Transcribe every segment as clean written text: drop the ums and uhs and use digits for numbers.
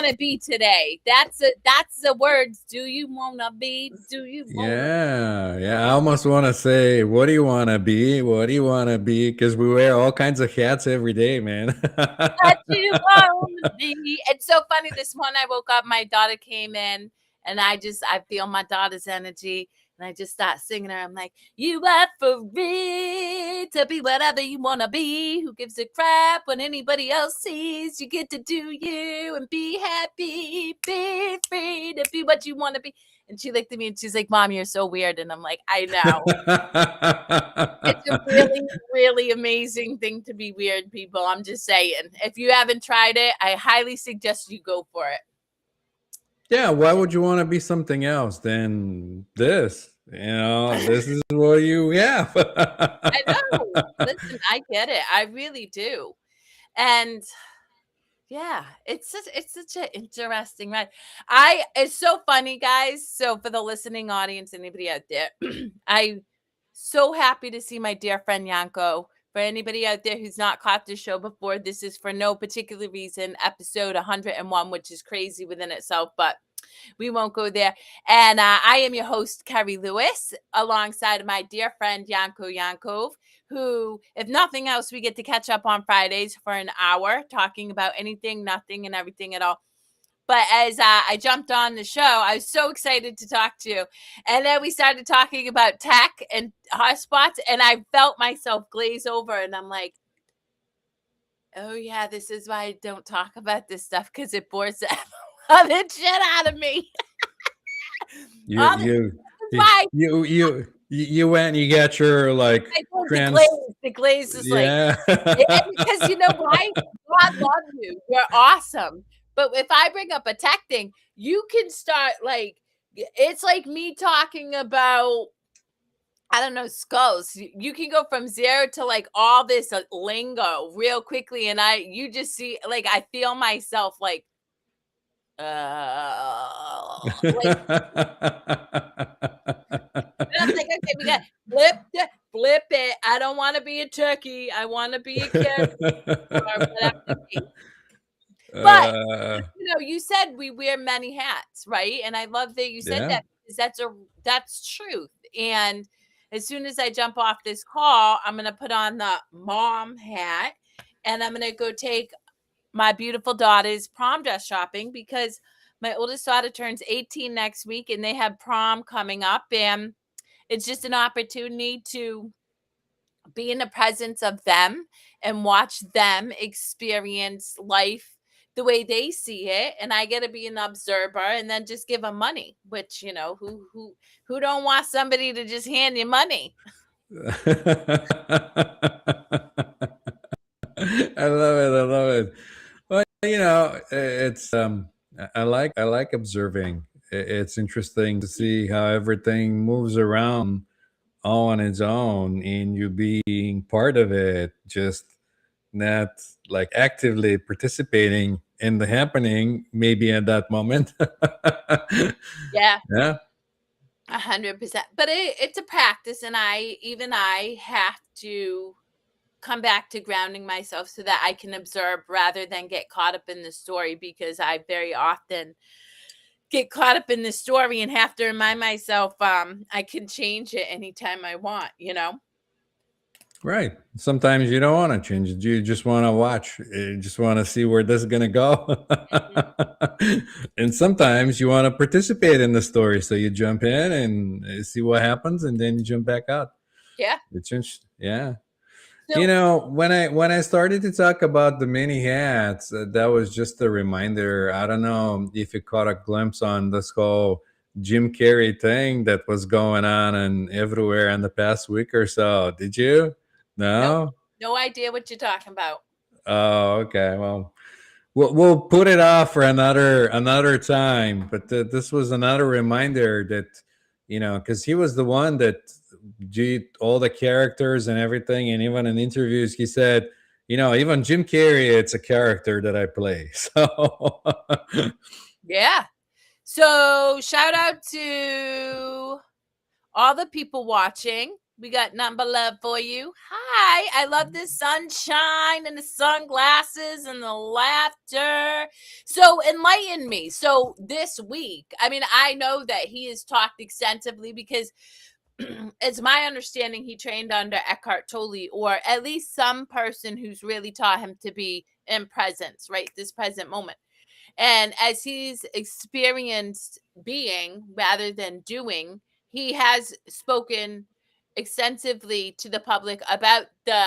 to be today? That's the words. Do you want to be? Do you want Yeah. I almost want to say, what do you want to be? What do you want to be? Because we wear all kinds of hats every day, man. what you want to be? It's so funny. This morning I woke up, my daughter came in, and I feel my daughter's energy. And I just start singing her. I'm like, you are free to be whatever you want to be. Who gives a crap when anybody else sees? You get to do you and be happy. Be free to be what you want to be. And she looked at me and she's like, Mom, you're so weird. And I'm like, I know. It's a really, really amazing thing to be weird, people. I'm just saying. If you haven't tried it, I highly suggest you go for it. Yeah, why would you want to be something else than this? This is what you have. I know. Listen, I get it. I really do. And yeah, it's such an interesting ride. It's so funny, guys. So for the listening audience, anybody out there, I so happy to see my dear friend Yanko. For anybody out there who's not caught the show before, this is for no particular reason, episode 101, which is crazy within itself, but we won't go there. And I am your host, Kerri Lewis, alongside my dear friend Yanko Yankov, who, if nothing else, we get to catch up on Fridays for an hour talking about anything, nothing, and everything at all. But as I jumped on the show, I was so excited to talk to you. And then we started talking about tech and hotspots, and I felt myself glaze over. And I'm like, oh, yeah, this is why I don't talk about this stuff, because it bores the other shit out of me. You went and you got your the glaze is because you know why? God loves you. You're awesome. But if I bring up a tech thing, you can start it's like me talking about, I don't know, skulls. You can go from zero to all this lingo real quickly. And you just see, I feel myself and I'm like, okay, we got flip it. I don't want to be a turkey. I want to be a kid or whatever. But you said we wear many hats, right? And I love that you said that, because that's truth. And as soon as I jump off this call, I'm gonna put on the mom hat and I'm gonna go take my beautiful daughter's prom dress shopping, because my oldest daughter turns 18 next week and they have prom coming up, and it's just an opportunity to be in the presence of them and watch them experience life the way they see it, and I get to be an observer and then just give them money, which who don't want somebody to just hand you money? I love it. Well, it's I like observing. It's interesting to see how everything moves around all on its own, and you being part of it, just not actively participating in the happening, maybe at that moment. Yeah. Yeah. 100%. But it's a practice, and I have to come back to grounding myself so that I can observe rather than get caught up in the story, because I very often get caught up in the story and have to remind myself I can change it anytime I want, Right. Sometimes you don't want to change it. You just want to watch. You just want to see where this is going to go. And sometimes you want to participate in the story. So you jump in and see what happens, and then you jump back out. Yeah. It's interesting. Yeah. So, when I started to talk about the mini hats, that was just a reminder. I don't know if you caught a glimpse on this whole Jim Carrey thing that was going on and everywhere in the past week or so. Did you? No? No idea what you're talking about. Oh, okay. Well, we'll put it off for another time. But this was another reminder that, because he was the one that did all the characters and everything, and even in interviews he said, even Jim Carrey, it's a character that I play. So yeah. So shout out to all the people watching. We got nothing but love for you. Hi, I love the sunshine and the sunglasses and the laughter. So enlighten me. So this week, I mean, I know that he has talked extensively because it's my understanding he trained under Eckhart Tolle, or at least some person who's really taught him to be in presence, right? This present moment. And as he's experienced being rather than doing, he has spoken extensively to the public about the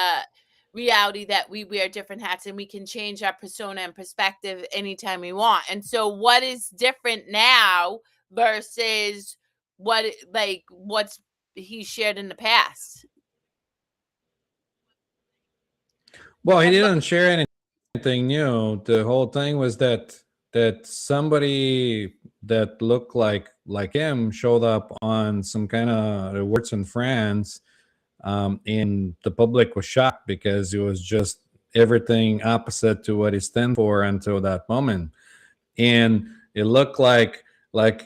reality that we wear different hats and we can change our persona and perspective anytime we want. And so what is different now versus what's he shared in the past? Well, he And what didn't share anything new. The whole thing was that somebody that looked like him showed up on some kind of awards in France, and the public was shocked because it was just everything opposite to what he stand for until that moment, and it looked like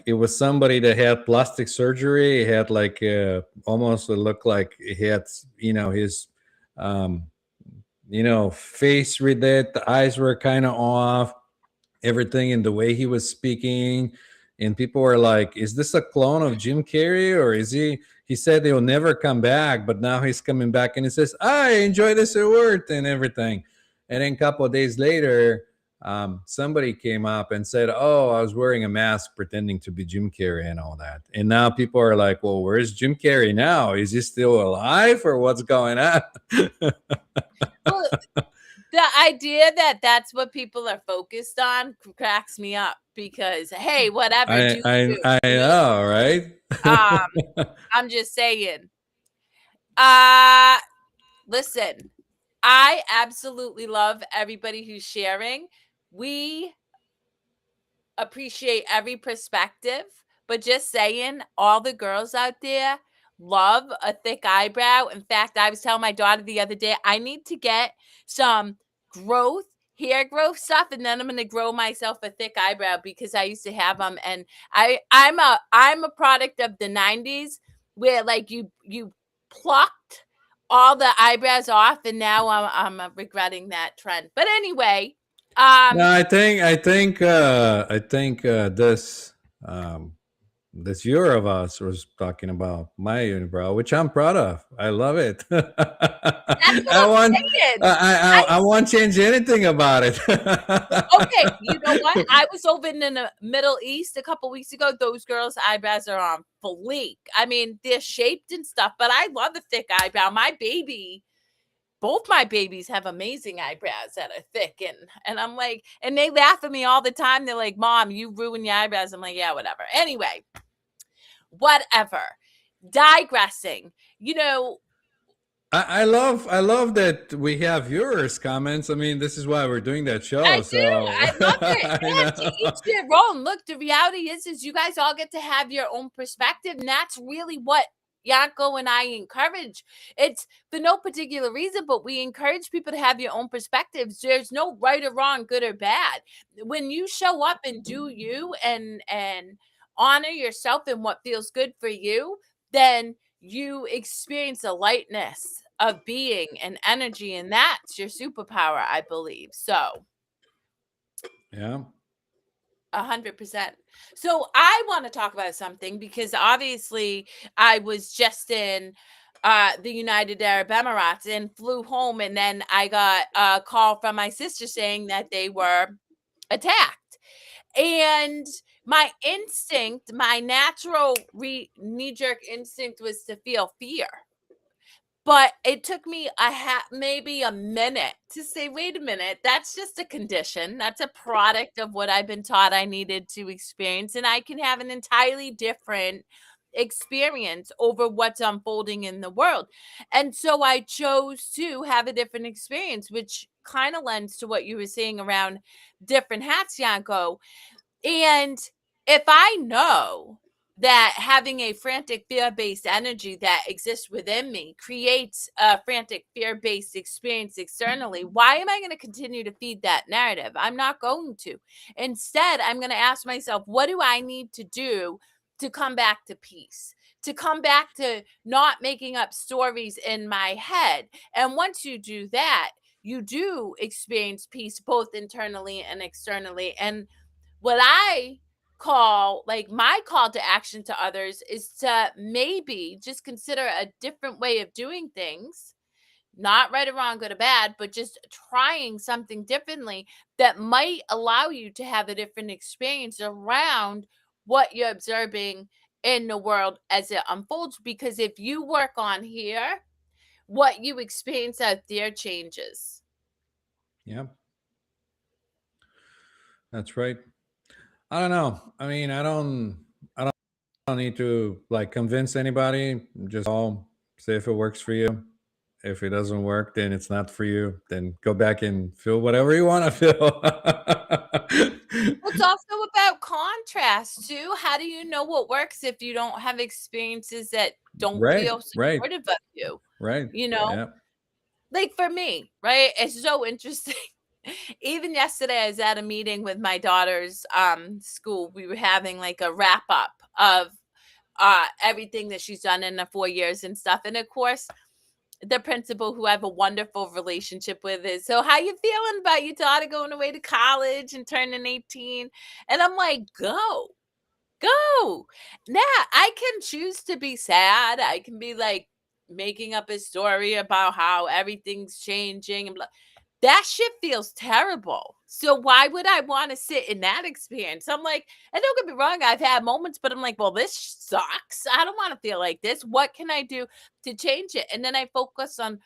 it was somebody that had plastic surgery. It had like almost it looked like he had his um, face with it. The eyes were kind of off, everything in the way he was speaking. And people were like, is this a clone of Jim Carrey? Or is he said he'll never come back, but now he's coming back and he says, I enjoy this award and everything. And then a couple of days later, somebody came up and said, oh, I was wearing a mask pretending to be Jim Carrey and all that. And now people are like, well, where's Jim Carrey now? Is he still alive or what's going on? well, the idea that that's what people are focused on cracks me up because hey, whatever, do you? I know, right? Um, I'm just saying. Uh Listen, I absolutely love everybody who's sharing. We appreciate every perspective, but just saying, all the girls out there love a thick eyebrow. In fact, I was telling my daughter the other day, I need to get some growth, hair growth stuff, and then I'm going to grow myself a thick eyebrow because I used to have them. And I'm a product of the 90s where like you plucked all the eyebrows off, and now I'm regretting that trend. But anyway, No, um I think um, this viewer of us was talking about my unibrow, which I'm proud of. I love it. that's what I I'm want saying. I I won't change anything about it. Okay, you know what? I was over in the Middle East a couple weeks ago. Those girls' eyebrows are on fleek. I mean, they're shaped and stuff, but I love a thick eyebrow. Both my babies have amazing eyebrows that are thick, and I'm like, and they laugh at me all the time. They're like, "Mom, you ruin your eyebrows." I'm like, "Yeah, whatever." Anyway, whatever. Digressing. You know, I love that we have viewers comments. I mean, this is why we're doing that I show. do. So I love it. I And to know. each their own. Look, the reality is you guys all get to have your own perspective. And that's really what Yanko and I encourage. It's for no particular reason, but we encourage people to have your own perspectives. There's no right or wrong, good or bad. When you show up and do you and honor yourself and what feels good for you, then you experience a lightness of being and energy, and that's your superpower, I believe. So Yeah. 100%. So I want to talk about something because obviously I was just in the United Arab Emirates and flew home, and then I got a call from my sister saying that they were attacked. And my instinct, my natural knee jerk instinct was to feel fear. But it took me maybe a minute to say, "Wait a minute, that's just a condition. That's a product of what I've been taught I needed to experience, and I can have an entirely different experience over what's unfolding in the world." And so I chose to have a different experience, which kind of lends to what you were saying around different hats, Yanko. And if I know that having a frantic fear-based energy that exists within me creates a frantic fear-based experience externally, why am I going to continue to feed that narrative? I'm not going to. Instead, I'm going to ask myself, what do I need to do to come back to peace, to come back to not making up stories in my head. And once you do that, you do experience peace both internally and externally. And what I call like my call to action to others is to maybe just consider a different way of doing things, not right or wrong, good or bad, but just trying something differently that might allow you to have a different experience around what you're observing in the world as it unfolds. Because if you work on here, what you experience out there changes. Yeah, that's right. I don't know. I mean, I don't need to like convince anybody. Just all say if it works for you. If it doesn't work, then it's not for you. Then go back and feel whatever you want to feel. Well, it's also about contrast too. How do you know what works if you don't have experiences that don't Right, feel right, supportive of you? right. You know, Yeah. like for me, right? It's so interesting. Even yesterday, I was at a meeting with my daughter's school. We were having like a wrap up of everything that she's done in the 4 years and stuff. And of course, the principal, who I have a wonderful relationship with, is, so how you feeling about your daughter going away to college and turning 18? And I'm like, go. Now I can choose to be sad. I can be like making up a story about how everything's changing and blah. That shit feels terrible. So why would I want to sit in that experience? I'm like, and don't get me wrong, I've had moments, but I'm like, well, this sucks. I don't want to feel like this. What can I do to change it? And then I focus on,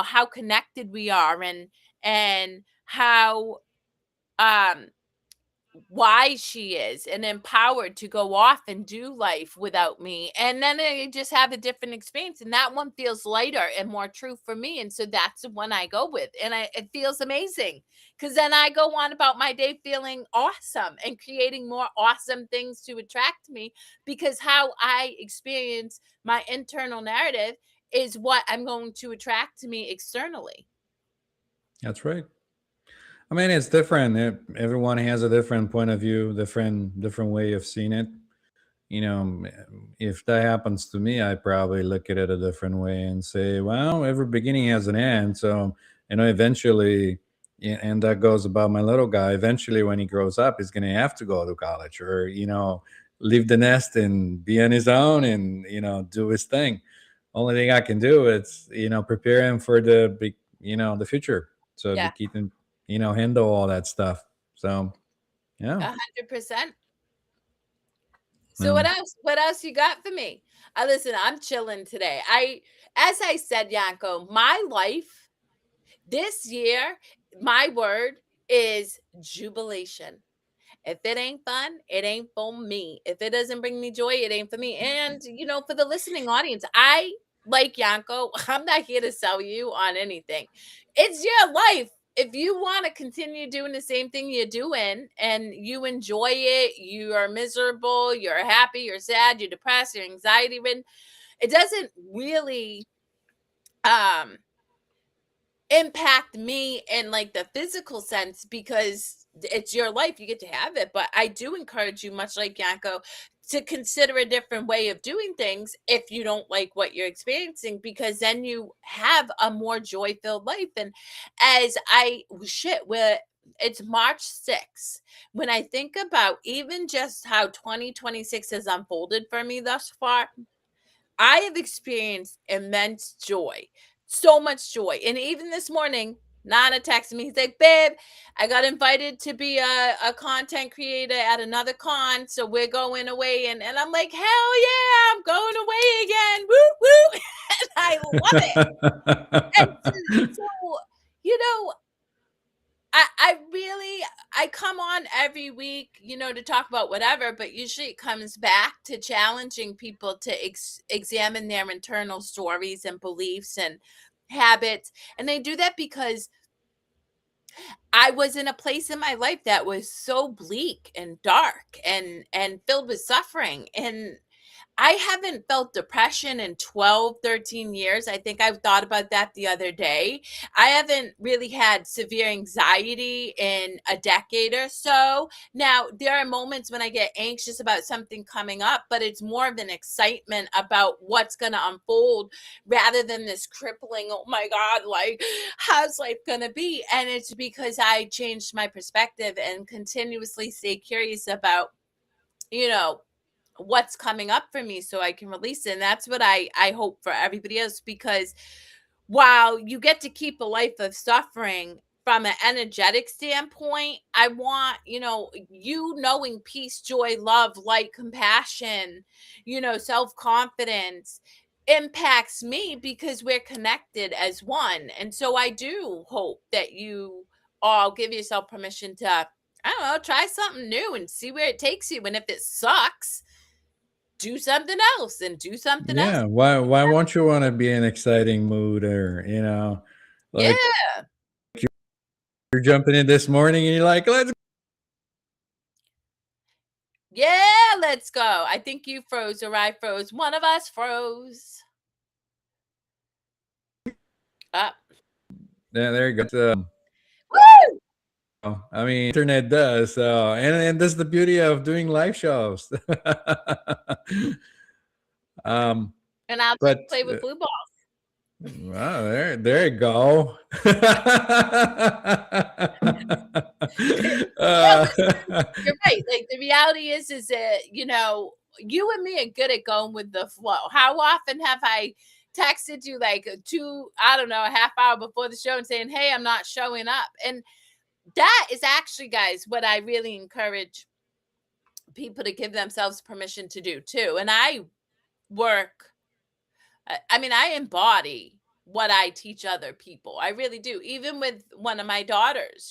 how connected we are, and how um why she is and empowered to go off and do life without me. And then I just have a different experience. And that one feels lighter and more true for me. And so that's the one I go with. And it feels amazing because then I go on about my day feeling awesome and creating more awesome things to attract me, because how I experience my internal narrative is what I'm going to attract to me externally. That's right. I mean, it's different. Everyone has a different point of view, different way of seeing it. If that happens to me, I probably look at it a different way and say, well, every beginning has an end. So, eventually, and that goes about my little guy. Eventually, when he grows up, he's going to have to go to college or, leave the nest and be on his own and, do his thing. Only thing I can do is, prepare him for the future. So Yeah, he can, handle all that stuff. So, yeah. 100%. So what Um, else? What else you got for me? Listen, I'm chilling today. As I said, Yanko, my life this year, my word is jubilation. If it ain't fun, it ain't for me. If it doesn't bring me joy, it ain't for me. And for the listening audience, I like Yanko. I'm not here to sell you on anything. It's your life. If you want to continue doing the same thing you're doing and you enjoy it, you are miserable, you're happy, you're sad, you're depressed, you're anxiety ridden, it doesn't really um impact me in like the physical sense, because it's your life, you get to have it. But I do encourage you, much like Yanko, to consider a different way of doing things if you don't like what you're experiencing, because then you have a more joy-filled life. And as I shit with it's March 6th. When I think about even just how 2026 has unfolded for me thus far, I have experienced immense joy, so much joy. And even this morning, Nana texted me. He's like, babe, I got invited to be a content creator at another con. So we're going away. And I'm like, hell yeah, I'm going away again. Woo, woo. And I love it. And so, you know, I really I come on every week, to talk about whatever, but usually it comes back to challenging people to examine their internal stories and beliefs and habits. And they do that because I was in a place in my life that was so bleak and dark and filled with suffering. And I haven't felt depression in 12, 13 years. I think I've thought about that the other day. I haven't really had severe anxiety in a decade or so. Now, there are moments when I get anxious about something coming up, but it's more of an excitement about what's going to unfold rather than this crippling, oh my God, like, how's life going to be? And it's because I changed my perspective and continuously stay curious about, you know, what's coming up for me so I can release it. And that's what I hope for everybody else, because while you get to keep a life of suffering from an energetic standpoint, I want, you knowing peace, joy, love, light, compassion, self-confidence impacts me because we're connected as one. And so I do hope that you all give yourself permission to, I don't know, try something new and see where it takes you. And if it sucks, do something else and do something else. Yeah, why won't you want to be in exciting mood, or Yeah. like you're jumping in this morning and you're like, let's. Yeah, let's go. I think you froze or I froze. One of us froze. Up. Yeah, there you go. Woo! I mean, internet does. So, and that's the beauty of doing live shows. um, And I'll just but play with blue balls. wow, there you go. Well, uh, you're right. Like, the reality is that, you and me are good at going with the flow. How often have I texted you like I don't know, a half hour before the show and saying, hey, I'm not showing up? And that is actually, guys, what I really encourage people to give themselves permission to do too. And I work, I mean, I embody what I teach other people. I really do. Even with one of my daughters,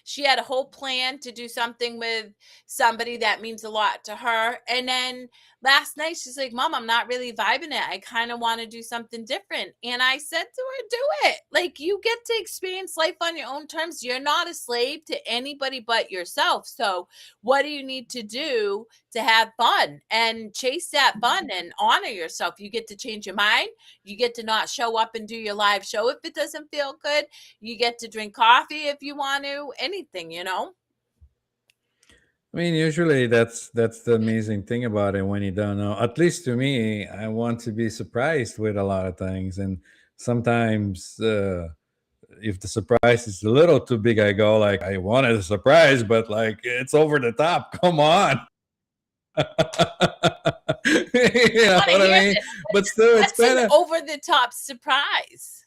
she had a whole plan to do something with somebody that means a lot to her. And then last night she's like, Mom, I'm not really vibing it. I kind of want to do something different. And I said to her, do it. Like, you get to experience life on your own terms. You're not a slave to anybody but yourself. So what do you need to do to have fun and chase that fun and honor yourself? You get to change your mind. You get to not show up and do your live show if it doesn't feel good. You get to drink coffee if you want to, anything. I mean, usually that's the amazing thing about it when you don't know. At least to me, I want to be surprised with a lot of things, and sometimes if the surprise is a little too big, I go like, I wanted a surprise, but like it's over the top. Come on. You know I want to what I hear mean? this. But still, it's What's an kind of, over the top surprise?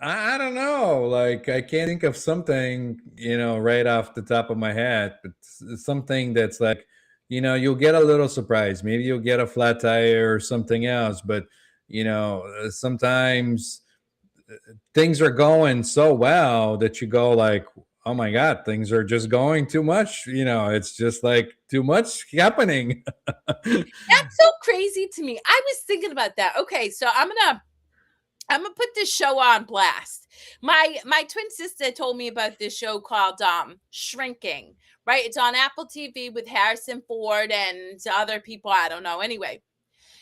I don't know. Like I can't think of something, right off the top of my head, but it's something that's like, you'll get a little surprise. Maybe you'll get a flat tire or something else, but sometimes things are going so well that you go like, oh my God, things are just going too much. It's just like too much happening. That's so crazy to me. I was thinking about that. Okay, so I'm gonna put this show on blast. My twin sister told me about this show called Shrinking. Right, it's on Apple TV with Harrison Ford and other people. I don't know. Anyway,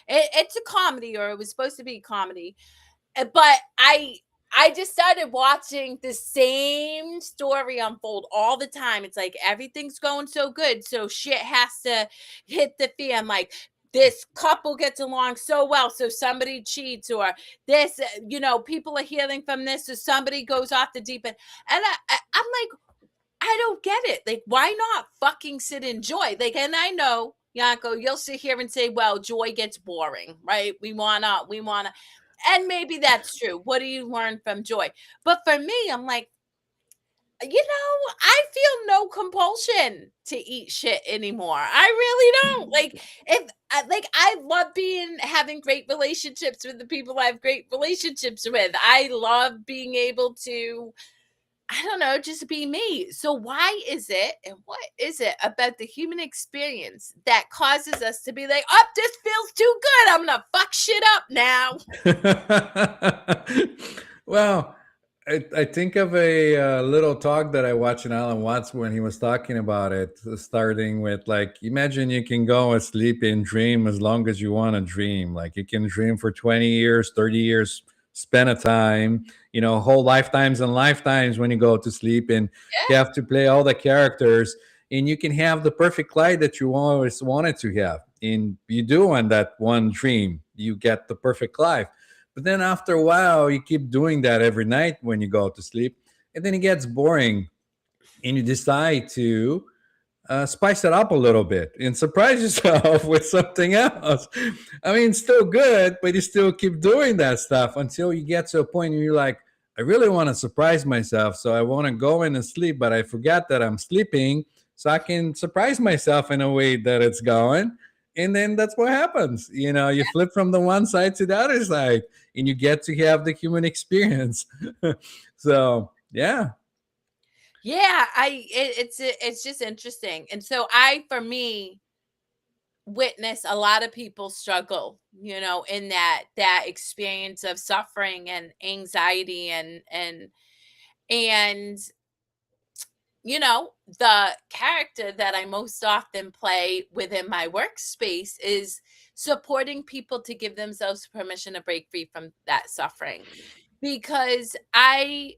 it's a comedy, or it was supposed to be a comedy. But I just started watching the same story unfold all the time. It's like everything's going so good, so shit has to hit the fan. Like, this couple gets along so well, so somebody cheats, or this, people are healing from this, so somebody goes off the deep end. And I'm like, I don't get it. Like, why not fucking sit in joy? Like, and I know, Yanko, you'll sit here and say, well, joy gets boring, right? We wanna, and maybe that's true. What do you learn from joy? But for me, I'm like, I feel no compulsion to eat shit anymore. I really don't. Like, I love having great relationships with the people I have great relationships with. I love being able to, I don't know, just be me. So why is it, and what is it about the human experience that causes us to be like, oh, this feels too good, I'm gonna fuck shit up now? Well, I think of a little talk that I watched in Alan Watts when he was talking about it, starting with like, imagine you can go and sleep and dream as long as you want to dream. Like you can dream for 20 years, 30 years, spend a time, whole lifetimes and lifetimes when you go to sleep, and you Yeah. have to play all the characters, and you can have the perfect life that you always wanted to have. And you do on that one dream, you get the perfect life. But then after a while, you keep doing that every night when you go to sleep, and then it gets boring, and you decide to spice it up a little bit and surprise yourself with something else. I mean, it's still good, but you still keep doing that stuff until you get to a point where you're like, I really want to surprise myself. So I want to go in and sleep, but I forgot that I'm sleeping. So I can surprise myself in a way that it's going. And then that's what happens. You flip from the one side to the other side, and you get to have the human experience. So, yeah. Yeah, it's just interesting. And so for me, witness a lot of people struggle, in that experience of suffering and anxiety and the character that I most often play within my workspace is supporting people to give themselves permission to break free from that suffering, because I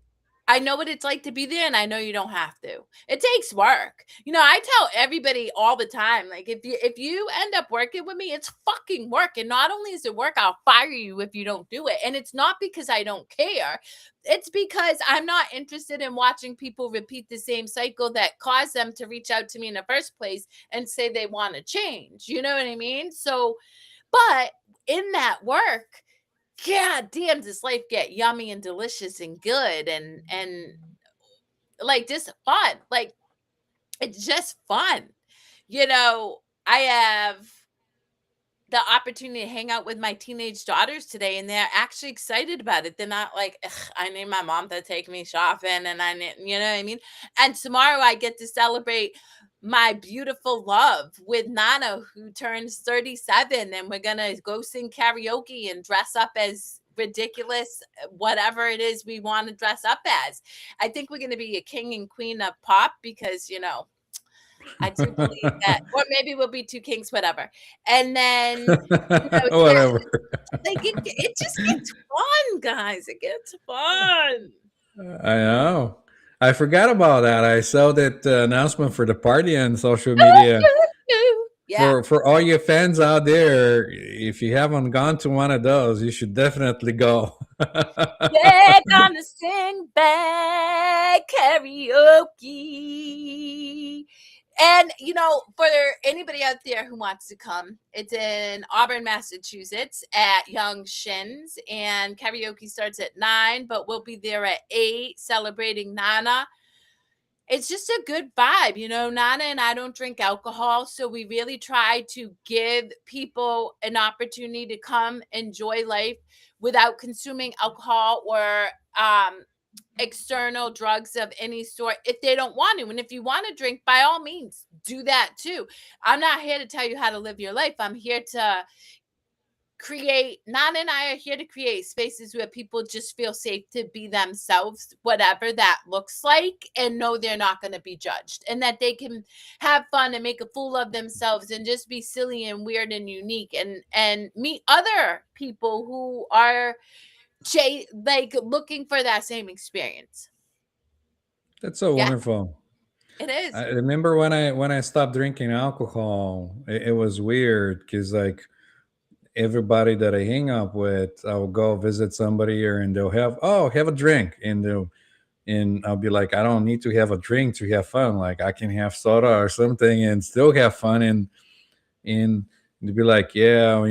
know what it's like to be there, and I know you don't have to. It takes work. I tell everybody all the time, like, if you end up working with me, it's fucking work. And not only is it work, I'll fire you if you don't do it. And it's not because I don't care. It's because I'm not interested in watching people repeat the same cycle that caused them to reach out to me in the first place and say they want to change. You know what I mean? So, but in that work, God damn, does life get yummy and delicious and good and like just fun. Like it's just fun. I have the opportunity to hang out with my teenage daughters today, and they're actually excited about it. They're not like, "Ugh, I need my mom to take me shopping, and I need, you know what I mean?" And tomorrow I get to celebrate my beautiful love with Nana, who turns 37, and we're gonna go sing karaoke and dress up as ridiculous, whatever it is we want to dress up as. I think we're gonna be a king and queen of pop because I do believe that, or maybe we'll be 2 kings, whatever. And then, yeah, Whatever. like, it just gets fun, guys. It gets fun. I know. I forgot about that. I saw that announcement for the party on social media. Yeah. For all your fans out there, if you haven't gone to one of those, you should definitely go. They're gonna sing back karaoke. And for anybody out there who wants to come, it's in Auburn, Massachusetts at Young Shins, and karaoke starts at 9, but we'll be there at 8 celebrating Nana. It's just a good vibe. Nana and I don't drink alcohol, so we really try to give people an opportunity to come enjoy life without consuming alcohol or external drugs of any sort if they don't want to. And if you want to drink, by all means, do that too. I'm not here to tell you how to live your life. I'm here to Nana and I are here to create spaces where people just feel safe to be themselves, whatever that looks like, and know they're not going to be judged, and that they can have fun and make a fool of themselves and just be silly and weird and unique and meet other people who are like looking for that same experience. That's so Yeah, wonderful. it is. I remember when I stopped drinking alcohol, it was weird because like everybody that I hang up with, I'll go visit somebody here and they'll have a drink, and I'll be like, I don't need to have a drink to have fun. Like I can have soda or something and still have fun. And they'd be like, yeah,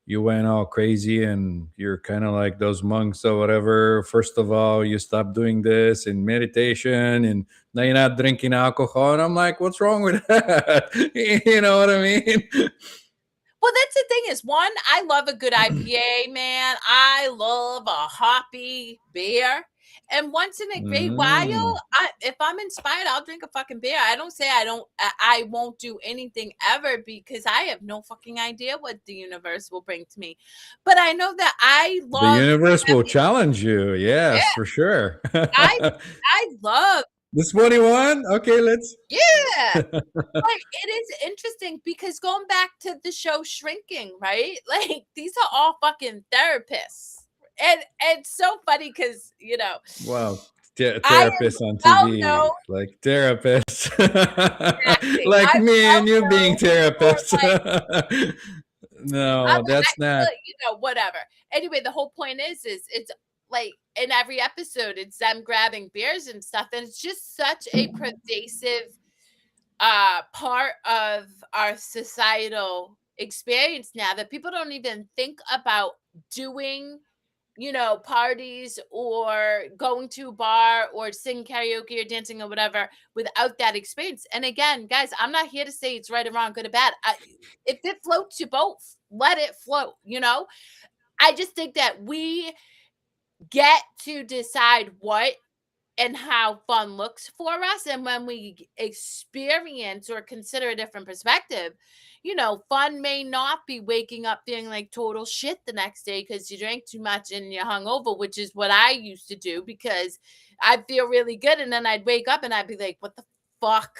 you went all crazy and you're kind of like those monks or whatever. First of all, you stop doing this in meditation, and now you're not drinking alcohol. And I'm like, what's wrong with that? You know what I mean? Well, that's the thing is, one, I love a good IPA, man. I love a hoppy beer. And once in a great Mm. while, if I'm inspired, I'll drink a fucking beer. I don't say I won't do anything ever because I have no fucking idea what the universe will bring to me. But I know that I The love universe will having, challenge you. Yes, yeah, for sure. I I love, This 21? Okay, let's. yeah. But it is interesting because going back to the show Shrinking, right? Like these are all fucking therapists. And it's so funny because, Wow. I am Therapists on well known, TV, like therapists, exactly. like I'm me and well you being known for therapists. like No, I that's not. feel, whatever. Anyway, the whole point is it's like in every episode, it's them grabbing beers and stuff, and it's just such a pervasive part of our societal experience now that people don't even think about doing, parties or going to a bar or singing karaoke or dancing or whatever without that experience. And again, guys, I'm not here to say it's right or wrong, good or bad. If it floats you both, let it float, I just think that we get to decide what and how fun looks for us. And when we experience or consider a different perspective, fun may not be waking up feeling like total shit the next day because you drank too much and you're hungover, which is what I used to do because I'd feel really good. And then I'd wake up and I'd be like, what the fuck?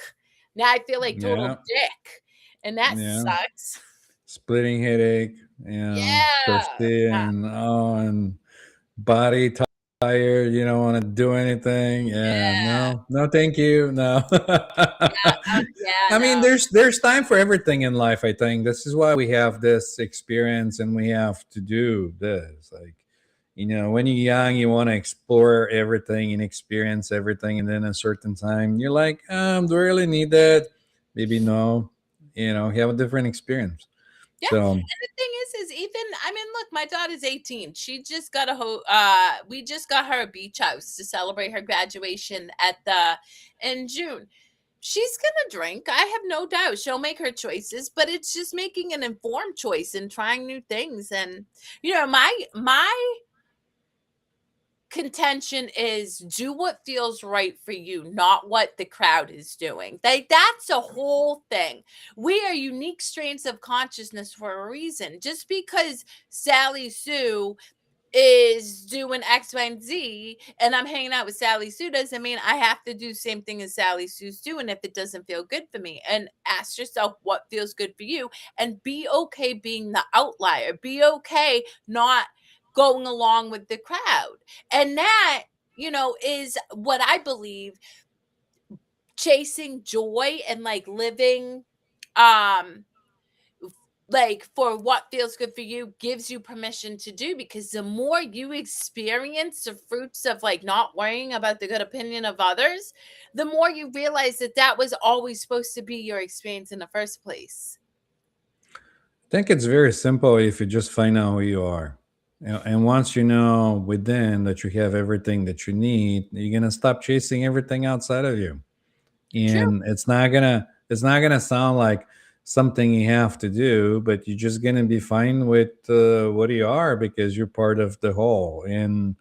Now I feel like total Yeah, dick. And that yeah. sucks. Splitting headache, Yeah. thirsty, and body tired. You don't want to do anything. Yeah, Yeah. no, no, thank you. No. Yeah. I mean, No. there's time for everything in life. I think this is why we have this experience and we have to do this. Like, when you're young, you want to explore everything and experience everything, and then a certain time, you're like, do I really need that? Maybe no. You have a different experience. Yeah, So and the thing is even I mean, look, my daughter's 18. She just got we just got her a beach house to celebrate her graduation in June. She's gonna drink. I have no doubt. She'll make her choices, but it's just making an informed choice and trying new things. And my contention is do what feels right for you, not what the crowd is doing. That's a whole thing. We are unique strains of consciousness for a reason. Just because Sally Sue is doing X, Y, and Z, and I'm hanging out with Sally Sue doesn't mean I have to do the same thing as Sally Sue's doing if it doesn't feel good for me. And ask yourself what feels good for you and be okay being the outlier. Be okay not going along with the crowd. And that, is what I believe chasing joy and like living um like for what feels good for you gives you permission to do because the more you experience the fruits of like not worrying about the good opinion of others, the more you realize that that was always supposed to be your experience in the first place. I think it's very simple if you just find out who you are. And once you know within that you have everything that you need, you're gonna stop chasing everything outside of you. True. And it's not gonna sound like something you have to do, but you're just gonna be fine with what you are because you're part of the whole. And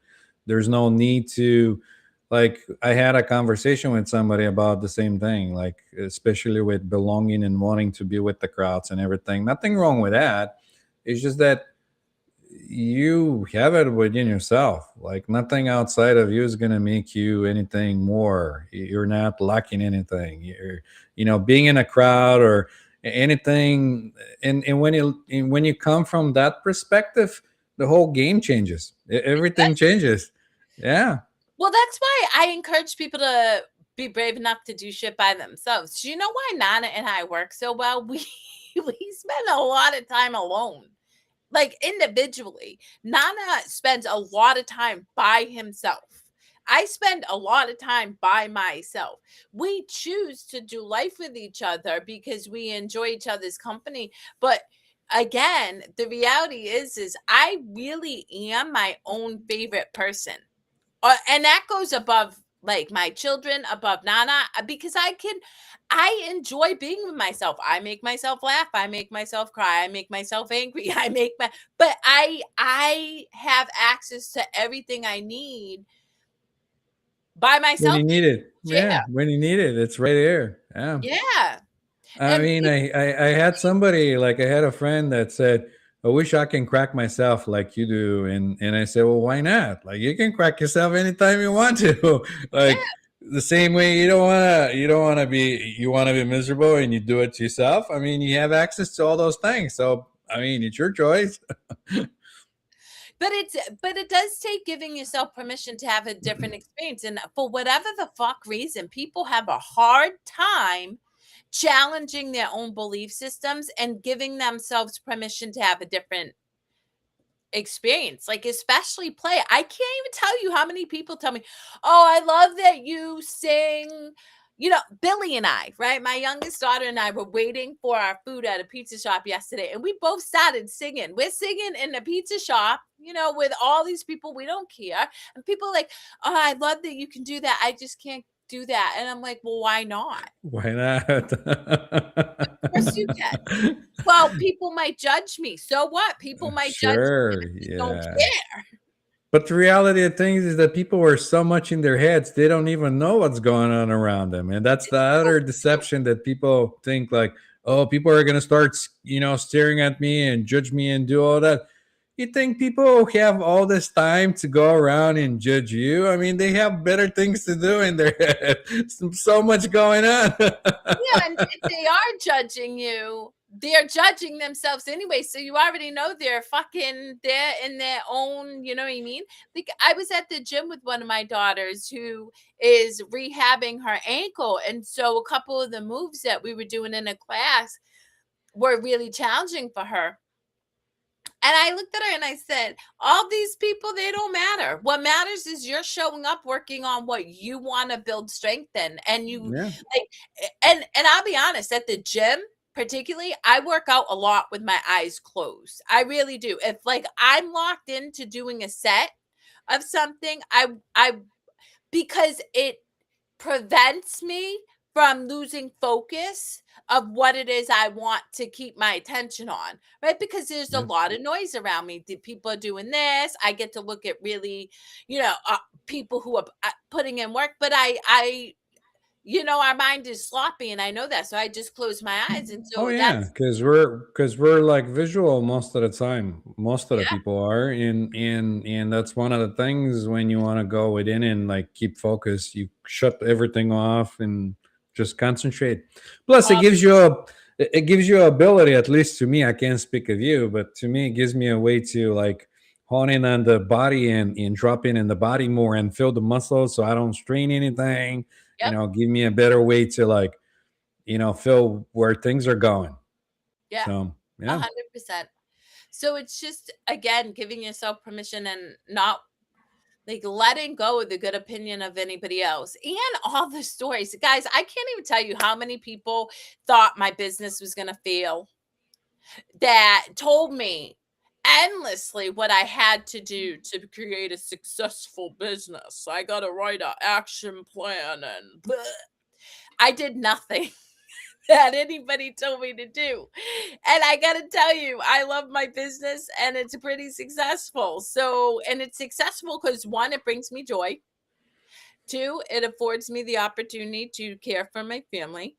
there's no need to, like, I had a conversation with somebody about the same thing, like especially with belonging and wanting to be with the crowds and everything. Nothing wrong with that. It's just that you have it within yourself. Like nothing outside of you is going to make you anything more. You're not lacking anything. Being in a crowd or anything. And when you come from that perspective, the whole game changes. Everything changes. Yeah. Well, that's why I encourage people to be brave enough to do shit by themselves. Do you know why Nana and I work so well? We spend a lot of time alone, like individually. Nana spends a lot of time by himself. I spend a lot of time by myself. We choose to do life with each other because we enjoy each other's company. But again, the reality is I really am my own favorite person. And that goes above like my children, above Nana, because I enjoy being with myself. I make myself laugh. I make myself cry. I make myself angry. But I have access to everything I need by When myself you in need it. the chair. Yeah, when you need it, it's right there. Yeah. Yeah, I and mean, people I had somebody, like, I had a friend that said, "I wish I can crack myself like you do," and I said, "Well, why not? Like, you can crack yourself anytime you want to." yeah, Like, the same way you don't wanna be, you wanna be miserable and you do it yourself. I mean, you have access to all those things, so I mean, it's your choice. but it does take giving yourself permission to have a different experience, and for whatever the fuck reason, people have a hard time challenging their own belief systems and giving themselves permission to have a different experience, like, especially play. I can't even tell you how many people tell me, "Oh, I love that you sing." Billy and I, right? My youngest daughter and I were waiting for our food at a pizza shop yesterday, and we both started singing. We're singing in the pizza shop, with all these people, we don't care. And people are like, "Oh, I love that you can do that. I just can't do that." And I'm like, "Well, why not?" Why not? Of course you can. Well, people might judge me. So what? People might judge me, and Sure, I just don't yeah. care. But the reality of things is that people are so much in their heads, they don't even know what's going on around them. And that's the It's so other true. deception, that people think like, oh, people are going to start, staring at me and judge me and do all that. You think people have all this time to go around and judge you? I mean, they have better things to do in their head. So much going on. Yeah, and if they are judging you, they're judging themselves anyway, so you already know they're in their own, you know what I mean? Like, I was at the gym with one of my daughters who is rehabbing her ankle, and so a couple of the moves that we were doing in a class were really challenging for her. And I looked at her and I said, "All these people, they don't matter. What matters is you're showing up working on what you want to build strength in." And you Yeah. like and I'll be honest, at the gym, particularly, I work out a lot with my eyes closed. I really do. If like I'm locked into doing a set of something, I because it prevents me from losing focus of what it is I want to keep my attention on, right? Because there's a Yeah. lot of noise around me. The people are doing this. I get to look at really, people who are putting in work, but our mind is sloppy, and I know that, so I just close my eyes, and Oh so yeah, that's because we're like visual most of the time. Most of the yeah, people are, and that's one of the things when you want to go within and like keep focus. You shut everything off and just concentrate. Plus, uh, it gives you ability. At least to me, I can't speak of you, but to me, it gives me a way to like hone in on the body and drop in the body more and feel the muscles, so I don't strain anything. yep, Give me a better way to like feel where things are going. yeah, So, a yeah. 100%. So it's just again giving yourself permission and not like letting go of the good opinion of anybody else and all the stories. Guys, I can't even tell you how many people thought my business was going to fail, that told me endlessly what I had to do to create a successful business. I got to write an action plan and bleh. I did nothing that anybody told me to do. And I got to tell you, I love my business and it's pretty successful. So, and it's successful because one, it brings me joy. Two, it affords me the opportunity to care for my family.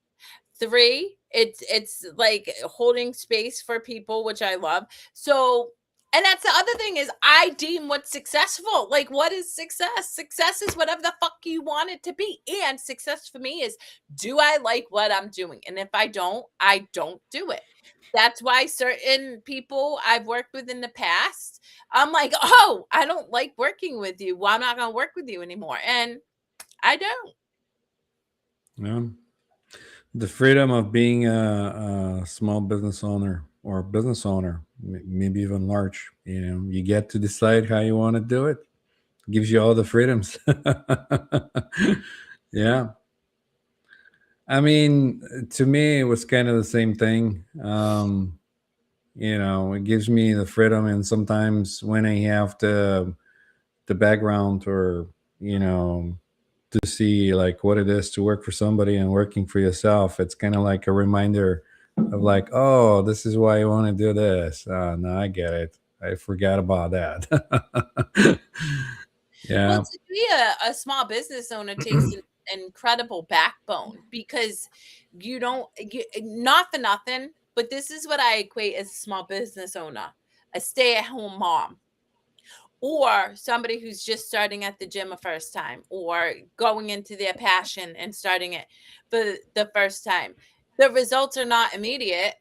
Three, it's like holding space for people, which I love. So, and that's the other thing is I deem what's successful. Like, what is success? Success is whatever the fuck you want it to be. And success for me is, do I like what I'm doing? And if I don't do it. That's why certain people I've worked with in the past, I'm like, oh, I don't like working with you. Well, I'm not going to work with you anymore. And I don't. Yeah. The freedom of being a small business owner or business owner, maybe even large, you get to decide how you want to do it. Gives you all the freedoms. Yeah. I mean, to me, it was kind of the same thing. It gives me the freedom, and sometimes when I have the background, or to see like what it is to work for somebody and working for yourself, it's kind of like a reminder of like, oh, this is why you want to do this. No, I get it. I forgot about that. Well, Yeah. to be a small business owner takes an incredible backbone because not for nothing, but this is what I equate as a small business owner, a stay-at-home mom, or somebody who's just starting at the gym a first time or going into their passion and starting it for the first time. The results are not immediate,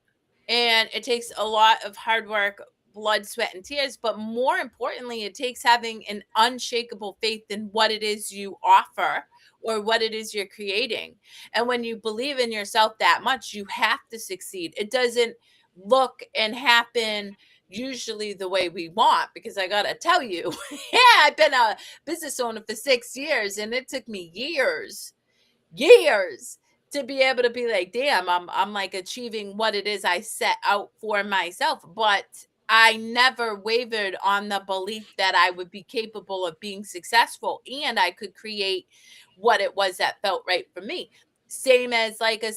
and it takes a lot of hard work, blood, sweat, and tears, but more importantly, it takes having an unshakable faith in what it is you offer or what it is you're creating. And when you believe in yourself that much, you have to succeed. It doesn't look and happen usually the way we want, because I gotta tell you, yeah, I've been a business owner for 6 years, and it took me years to be able to be like, damn, I'm like achieving what it is I set out for myself. But I never wavered on the belief that I would be capable of being successful and I could create what it was that felt right for me. Same as like a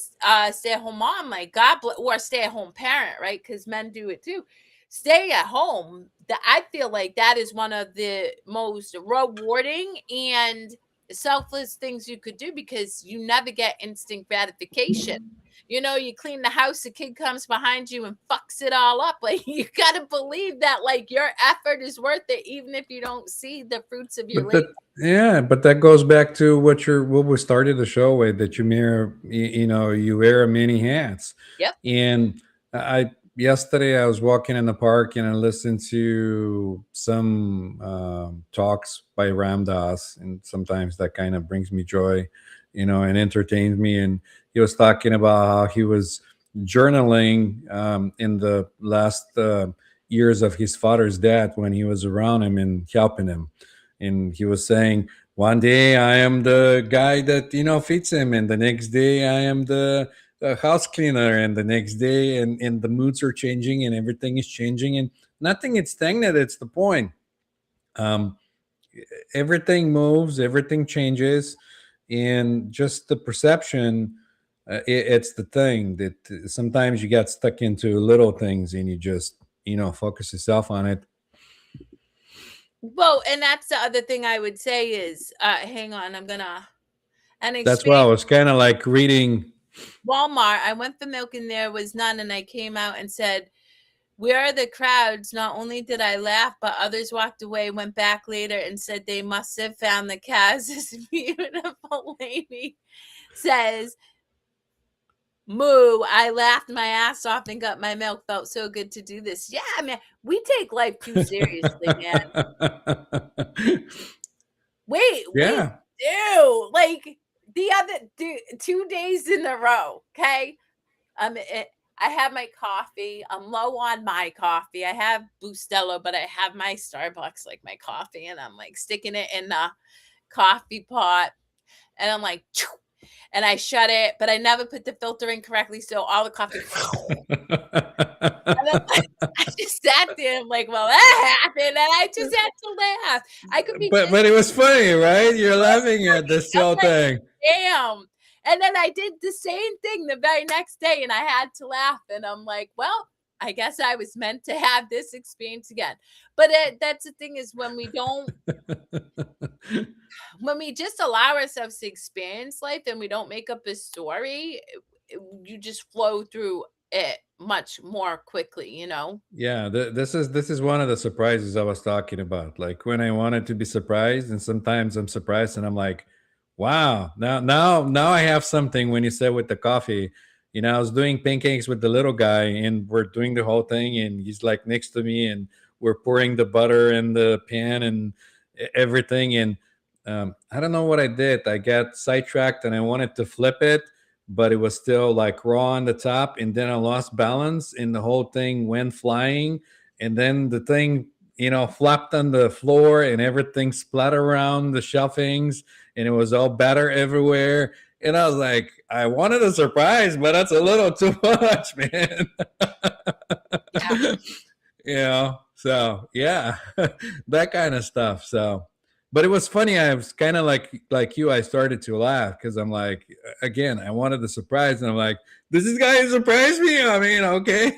stay-at-home mom, like or a stay-at-home parent, right? Because men do it too. Stay at home. That I feel like that is one of the most rewarding and selfless things you could do because you never get instant gratification. You know, you clean the house, the kid comes behind you and fucks it all up. Like you got to believe that like your effort is worth it even if you don't see the fruits of your But labor. that yeah, but that goes back to what we started the show with, that you you wear many hats. Yep. And I yesterday I was walking in the park and I listened to some talks by Ram Dass, and sometimes that kind of brings me joy, and entertains me. And he was talking about how he was journaling in the last years of his father's death when he was around him and helping him, and he was saying, one day I am the guy that feeds him, and the next day I am the house cleaner, and the next day, and the moods are changing and everything is changing, and nothing is stagnant. It's the point. um, Everything moves, everything changes, and just the perception, it's the thing that sometimes you get stuck into little things and you just focus yourself on it. Well, and that's the other thing I would say is hang on, I'm gonna an That's why I experience was kind of like reading. Walmart. I went for milk and there was none, and I came out and said, "Where are the crowds?" Not only did I laugh, but others walked away, went back later, and said they must have found the cows. This beautiful lady says, "Moo." I laughed my ass off and got my milk. Felt so good to do this. Yeah, man, we take life too seriously, man. We Yeah. do. Like the other 2 days in a row. Okay. I have my coffee. I'm low on my coffee. I have Bustelo, but I have my Starbucks, like my coffee, and I'm like sticking it in the coffee pot. And I'm like, "Choo," and I shut it, but I never put the filter in correctly. So all the coffee, and then I just sat there. I'm like, well, that happened. And I just had to laugh. I could be but just it was funny, right? You're so laughing at funny. this I'm whole like, thing. damn. And then I did the same thing the very next day and I had to laugh. And I'm like, well, I guess I was meant to have this experience again. But that's the thing is when we just allow ourselves to experience life and we don't make up a story, you just flow through it much more quickly, you know? Yeah, this is one of the surprises I was talking about. Like when I wanted to be surprised, and sometimes I'm surprised, and I'm like, "Wow, now I have something." When you said with the coffee, I was doing pancakes with the little guy, and we're doing the whole thing, and he's like next to me, and we're pouring the butter in the pan and everything, and I don't know what I did. I got sidetracked, and I wanted to flip it, but it was still like raw on the top, and then I lost balance and the whole thing went flying, and then the thing flopped on the floor and everything splattered around the shelvings, and it was all batter everywhere, and I was like, I wanted a surprise, but that's a little too much, man. Yeah. So yeah, that kind of stuff. So, but it was funny. I was kind of like you. I started to laugh because I'm like, again, I wanted the surprise, and I'm like, this is guy who surprised me. I mean, okay.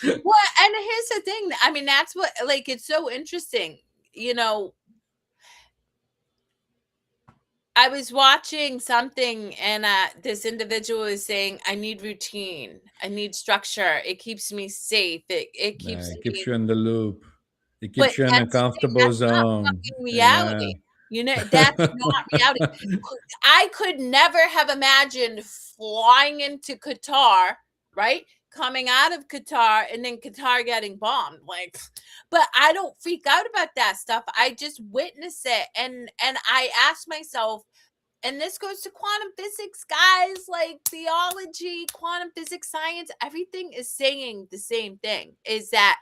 Well, and here's the thing. I mean, that's what like it's so interesting. You know, I was watching something and this individual is saying, I need routine. I need structure. It keeps me safe. It keeps It keeps me, you in the loop. It but keeps you in a that's the thing. comfortable That's not zone. fucking Yeah. reality. You know, that's not reality. I could never have imagined flying into Qatar, right? Coming out of Qatar and then Qatar getting bombed. Like, but I don't freak out about that stuff. I just witness it and I ask myself, and this goes to quantum physics, guys, like theology, quantum physics, science, everything is saying the same thing, is that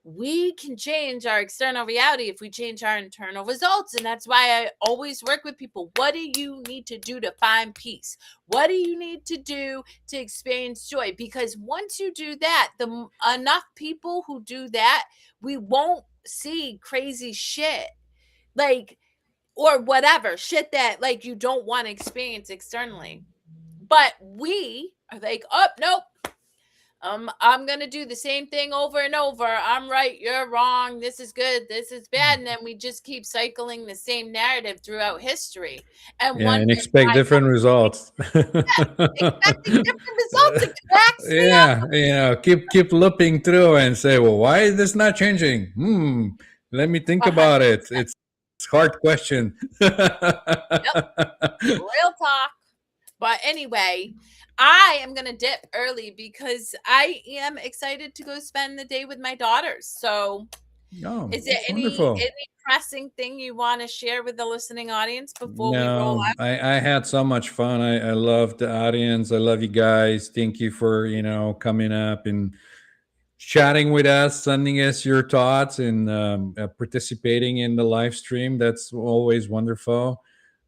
we can change our external reality if we change our internal results. And that's why I always work with people. What do you need to do to find peace? What do you need to do to experience joy? Because once you do that, enough people who do that, we won't see crazy shit. Like, or whatever shit that like you don't want to experience externally. But we are like, oh nope, I'm gonna do the same thing over and over. I'm right, you're wrong, this is good, this is bad, and then we just keep cycling the same narrative throughout history and Yeah, wondering and expect why different results. expecting different results. It cracks me up. Yeah, keep looping through and say, well, why is this not changing? Let me think about it. 100%. It's hard question. Yep, real talk. But anyway, I am going to dip early because I am excited to go spend the day with my daughters. So, Oh, is there that's any wonderful. pressing thing you want to share with the listening audience before we roll No, out? I had so much fun. I love the audience. I love you guys. Thank you for, coming up and chatting with us, sending us your thoughts, and participating in the live stream. That's always wonderful.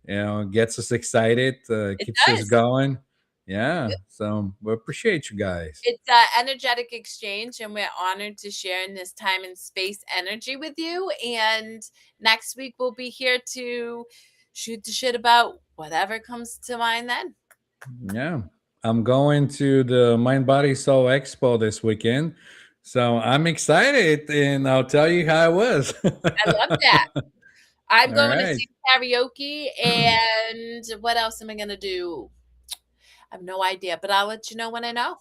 Gets us excited, It keeps us does. going. Yeah. So we appreciate you guys. It's an energetic exchange, and we're honored to share in this time and space energy with you. And next week, we'll be here to shoot the shit about whatever comes to mind then. Yeah. I'm going to the Mind Body Soul Expo this weekend. So I'm excited and I'll tell you how it was. I love that. I'm All going to right. sing karaoke, and what else am I gonna do? I have no idea, but I'll let you know when I know.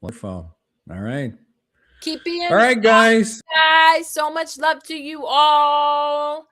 Wonderful. All right. Keep All being right, awesome, guys. guys. So much love to you all.